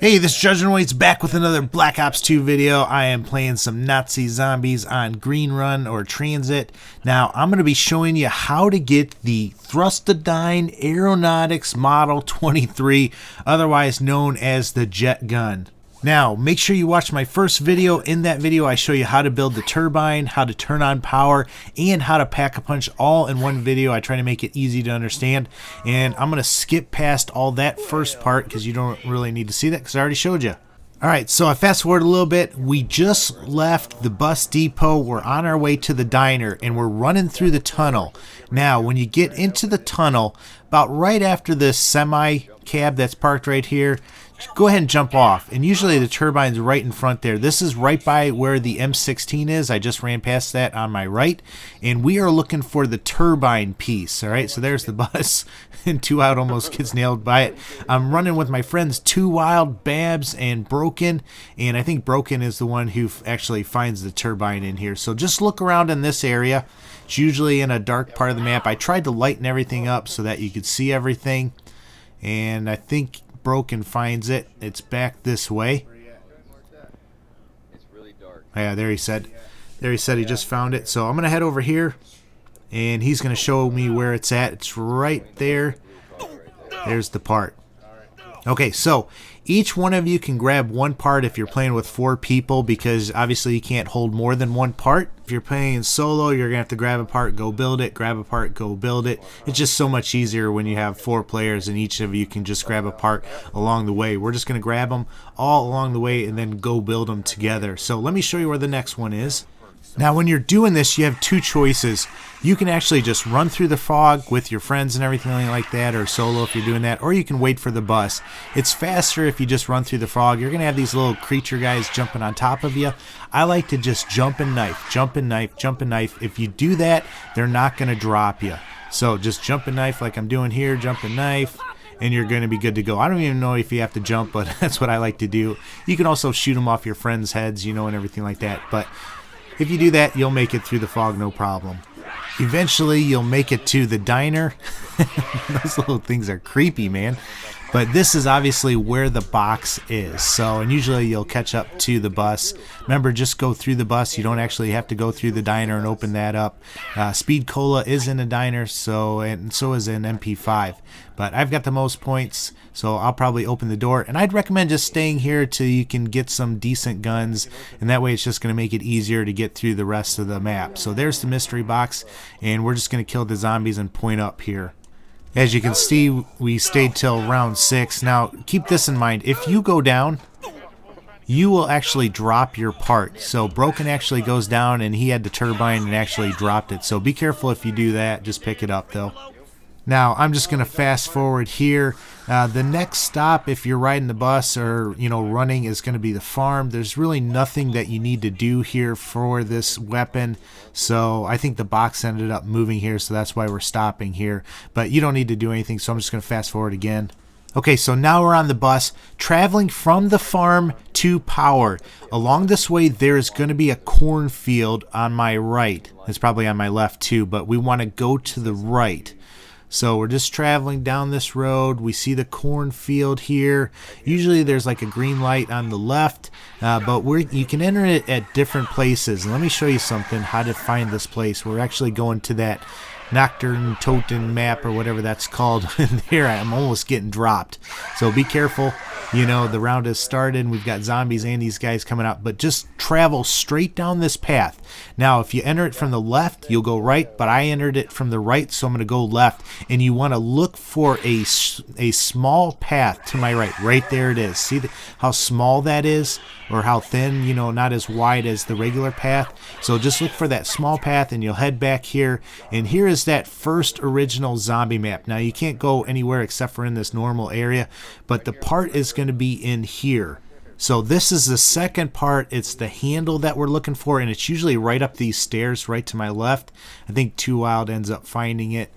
Hey, this is Judge and Waits back with another Black Ops 2 video. I am playing some Nazi zombies on Green Run or Transit. Now, I'm going to be showing you how to get the Thustodyne Aeronautics Model 23, otherwise known as the jet gun. Now, make sure you watch my first video. In that video, I show you how to build the turbine, how to turn on power, and how to pack a punch all in one video. I try to make it easy to understand, and I'm going to skip past all that first part because you don't really need to see that because I already showed you. Alright, so I fast forward a little bit. We just left the bus depot. We're on our way to the diner, and we're running through the tunnel. Now, when you get into the tunnel, about right after this semi-cab that's parked right here, go ahead and jump off, and usually the turbine's right in front there. This is right by where the M16 is. I just ran past that on my right, and we are looking for the turbine piece. All right, so there's the bus, and Two Wild almost gets nailed by it. I'm running with my friends Two Wild, Babs, and Broken, and I think Broken is the one who actually finds the turbine in here. So just look around in this area. It's usually in a dark part of the map. I tried to lighten everything up so that you could see everything, and I think Broken finds it. It's back this way. Yeah, there he said. There he said he just found it. So I'm going to head over here, and he's going to show me where it's at. It's right there. There's the part. Okay, so each one of you can grab one part if you're playing with 4 people, because obviously you can't hold more than one part. If you're playing solo, you're going to have to grab a part, go build it, grab a part, go build it. It's just so much easier when you have 4 players and each of you can just grab a part along the way. We're just going to grab them all along the way and then go build them together. So let me show you where the next one is. Now, when you're doing this, you have 2 choices. You can actually just run through the fog with your friends and everything like that, or solo if you're doing that, or you can wait for the bus. It's faster if you just run through the fog. You're going to have these little creature guys jumping on top of you. I like to just jump and knife, jump and knife, jump and knife. If you do that, they're not going to drop you. So just jump and knife like I'm doing here, jump and knife, and you're going to be good to go. I don't even know if you have to jump, but that's what I like to do. You can also shoot them off your friends' heads, you know, and everything like that. But if you do that, you'll make it through the fog, no problem. Eventually, you'll make it to the diner. Those little things are creepy, man. But this is obviously where the box is. So, and usually you'll catch up to the bus. Remember, just go through the bus. You don't actually have to go through the diner and open that up. Speed Cola is in a diner, and so is an MP5. But I've got the most points, so I'll probably open the door. And I'd recommend just staying here till you can get some decent guns, and that way it's just going to make it easier to get through the rest of the map. So there's the mystery box, and we're just going to kill the zombies and point up here. As you can see, we stayed till round 6. Now, keep this in mind. If you go down, you will actually drop your part. So Broken actually goes down, and he had the turbine and actually dropped it. So be careful if you do that. Just pick it up, though. Now, I'm just going to fast forward here. The next stop, if you're riding the bus or, you know, running, is going to be the farm. There's really nothing that you need to do here for this weapon. So I think the box ended up moving here, so that's why we're stopping here. But you don't need to do anything, so I'm just going to fast forward again. Okay, so now we're on the bus, traveling from the farm to power. Along this way, there's going to be a cornfield on my right. It's probably on my left too, but we want to go to the right. So we're just traveling down this road. We see the cornfield here. Usually there's like a green light on the left, but you can enter it at different places. And let me show you something, how to find this place. We're actually going to that nacht, untoten map or whatever that's called. And here I'm almost getting dropped. So be careful. You know, the round has started and we've got zombies and these guys coming out, but just travel straight down this path. Now, if you enter it from the left, you'll go right, but I entered it from the right, so I'm going to go left. And you want to look for a small path to my right. Right there it is. See how small that is, or how thin, you know, not as wide as the regular path. So just look for that small path and you'll head back here. And here is that first original zombie map. Now, you can't go anywhere except for in this normal area, but the part is going to be in here. So this is the second part. It's the handle that we're looking for, and it's usually right up these stairs right to my left. I think Two Wild ends up finding it.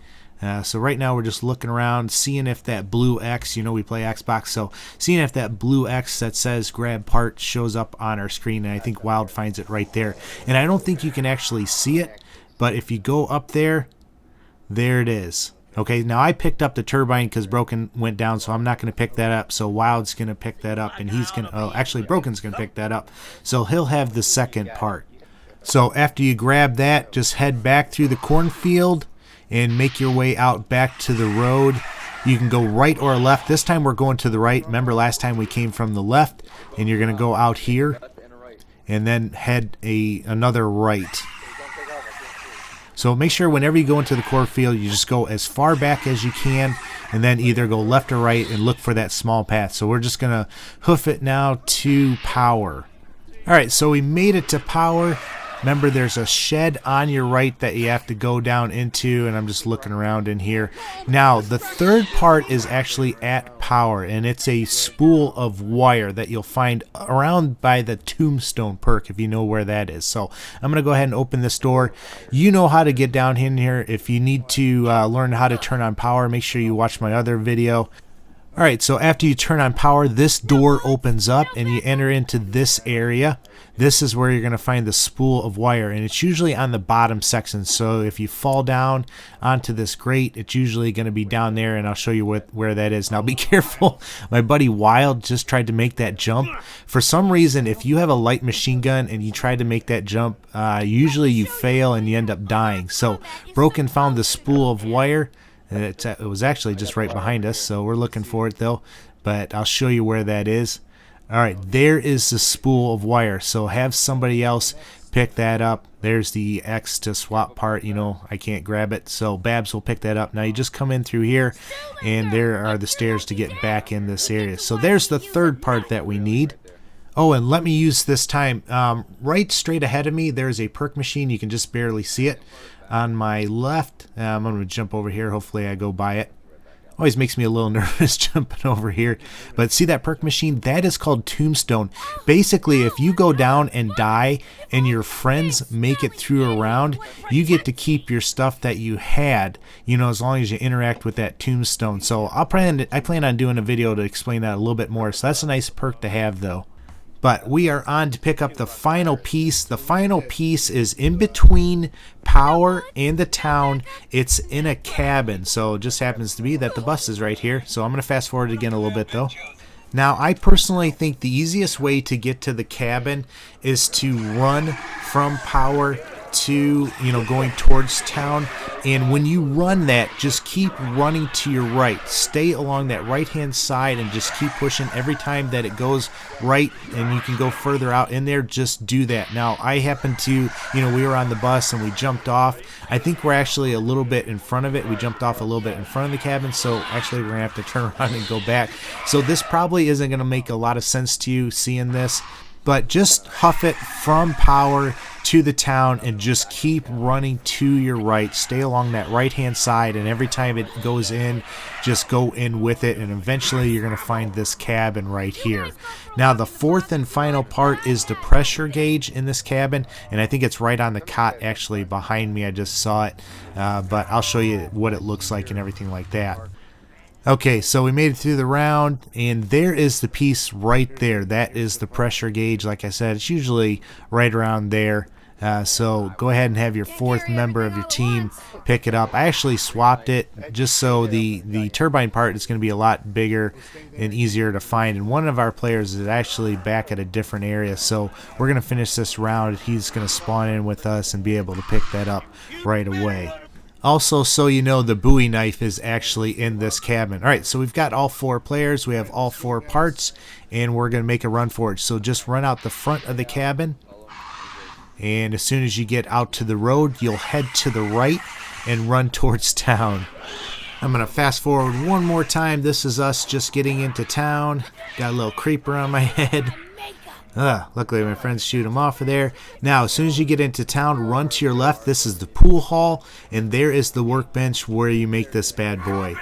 So right now we're just looking around, seeing if that blue X, you know, we play Xbox, so seeing if that blue X that says grab part shows up on our screen, and I think Wild finds it right there. And I don't think you can actually see it, but if you go up there, there it is. Okay, now I picked up the turbine because Broken went down, so I'm not going to pick that up. So Wild's going to pick that up, and he's going to, oh, actually Broken's going to pick that up. So he'll have the second part. So after you grab that, just head back through the cornfield and make your way out back to the road. You can go right or left. This time we're going to the right. Remember last time we came from the left, and you're going to go out here and then head another right. So make sure whenever you go into the cornfield, you just go as far back as you can and then either go left or right and look for that small path. So we're just going to hoof it now to power. All right, so we made it to power. Remember, there's a shed on your right that you have to go down into, and I'm just looking around in here. Now, the third part is actually at power, and it's a spool of wire that you'll find around by the Tombstone perk, if you know where that is. So I'm going to go ahead and open this door. You know how to get down in here. If you need to learn how to turn on power, make sure you watch my other video. Alright, so after you turn on power, this door opens up and you enter into this area. This is where you're going to find the spool of wire, and it's usually on the bottom section. So if you fall down onto this grate, it's usually going to be down there, and I'll show you where that is. Now be careful. My buddy Wild just tried to make that jump. For some reason, if you have a light machine gun and you try to make that jump, usually you fail and you end up dying. So Broken found the spool of wire. It was actually just right behind us, so we're looking for it though, but I'll show you where that is. Alright, there is the spool of wire, so have somebody else pick that up. There's the X to swap part, you know, I can't grab it, so Babs will pick that up. Now you just come in through here, and there are the stairs to get back in this area. So there's the third part that we need. Oh, and let me use this time. Right straight ahead of me, there's a perk machine. You can just barely see it. On my left, I'm going to jump over here. Hopefully I go by it. Always makes me a little nervous jumping over here. But see that perk machine? That is called Tombstone. Basically, if you go down and die and your friends make it through a round, you get to keep your stuff that you had, you know, as long as you interact with that Tombstone. So I plan on doing a video to explain that a little bit more. So that's a nice perk to have though. But we are on to pick up the final piece. The final piece is in between power and the town. It's in a cabin. So it just happens to be that the bus is right here. So I'm going to fast forward again a little bit though. Now I personally think the easiest way to get to the cabin is to run from power to, you know, going towards town. And when you run that, just keep running to your right. Stay along that right hand side and just keep pushing. Every time that it goes right and you can go further out in there, just do that. Now I happen to, you know, we were on the bus and we jumped off. I think we're actually a little bit in front of it. We jumped off a little bit in front of the cabin, so actually we're gonna have to turn around and go back. So this probably isn't gonna make a lot of sense to you seeing this, but just huff it from power to the town and just keep running to your right. Stay along that right hand side, and every time it goes in, just go in with it, and eventually you're going to find this cabin right here. Now the fourth and final part is the pressure gauge in this cabin, and I think it's right on the cot actually behind me. I just saw it, but I'll show you what it looks like and everything like that. Okay, so we made it through the round, and there is the piece right there. That is the pressure gauge. Like I said, it's usually right around there. So go ahead and have your fourth member of your team pick it up. I actually swapped it just so the turbine part is going to be a lot bigger and easier to find. And one of our players is actually back at a different area. So we're going to finish this round. He's going to spawn in with us and be able to pick that up right away. Also, so you know, the Bowie knife is actually in this cabin. Alright, so we've got all four players, we have all four parts, and we're going to make a run for it. So just run out the front of the cabin, and as soon as you get out to the road, you'll head to the right and run towards town. I'm going to fast forward one more time. This is us just getting into town. Got a little creeper on my head. Luckily my friends shoot him off of there. Now as soon as you get into town, run to your left. This is the pool hall, and there is the workbench where you make this bad boy.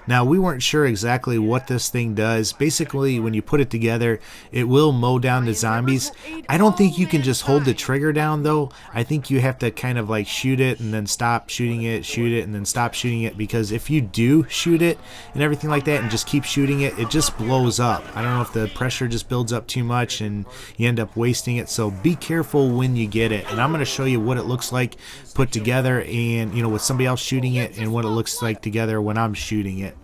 Now, we weren't sure exactly what this thing does. Basically, when you put it together, it will mow down the zombies. I don't think you can just hold the trigger down, though. I think you have to kind of like shoot it and then stop shooting it, shoot it, and then stop shooting it, because if you do shoot it and everything like that and just keep shooting it, it just blows up. I don't know if the pressure just builds up too much and you end up wasting it, so be careful when you get it. And I'm going to show you what it looks like put together, and you know, with somebody else shooting it, and what it looks like together when I'm shooting it.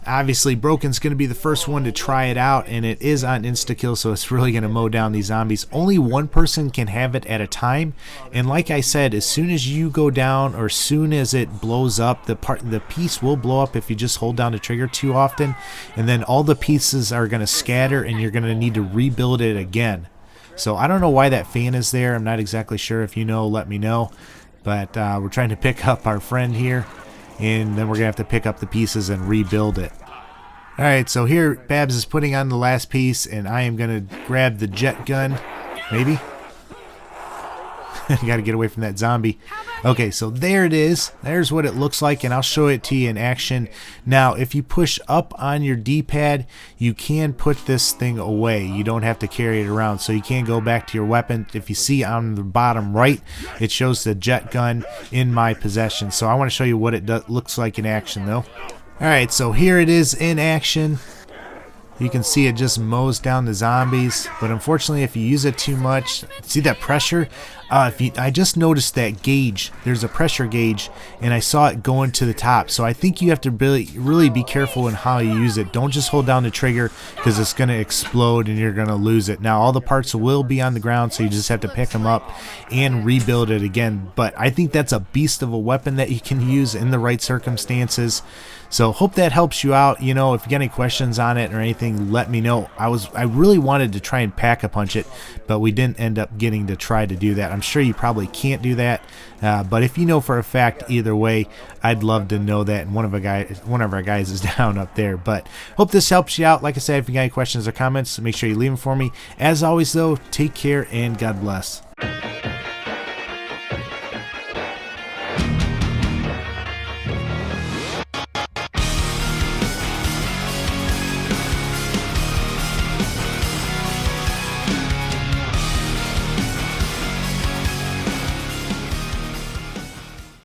Obviously, Broken's going to be the first one to try it out, and it is on insta-kill, so it's really going to mow down these zombies. Only one person can have it at a time, and like I said, as soon as you go down, or as soon as it blows up, the piece will blow up if you just hold down the trigger too often, and then all the pieces are going to scatter, and you're going to need to rebuild it again. So I don't know why that fan is there. I'm not exactly sure. If you know, let me know. But we're trying to pick up our friend here, and then we're going to have to pick up the pieces and rebuild it. Alright, so here Babs is putting on the last piece, and I am going to grab the jet gun. Maybe? Got to get away from that zombie. Okay, so there it is. There's what it looks like, and I'll show it to you in action. Now, if you push up on your D-pad, you can put this thing away. You don't have to carry it around, so you can go back to your weapon. If you see on the bottom right, it shows the jet gun in my possession. So I want to show you what it looks like in action, though. Alright, so here it is in action. You can see it just mows down the zombies, but unfortunately if you use it too much, see that pressure? I just noticed that gauge, there's a pressure gauge, and I saw it going to the top, so I think you have to really be careful in how you use it. Don't just hold down the trigger, because it's going to explode and you're going to lose it. Now all the parts will be on the ground, so you just have to pick them up and rebuild it again, but I think that's a beast of a weapon that you can use in the right circumstances. So hope that helps you out. You know, if you got any questions on it or anything, let me know. I really wanted to try and pack-a-punch it, but we didn't end up getting to try to do that. I'm sure you probably can't do that, but if you know for a fact either way, I'd love to know that, and one of our guys is down up there. But hope this helps you out. Like I said, if you got any questions or comments, make sure you leave them for me. As always, though, take care and God bless.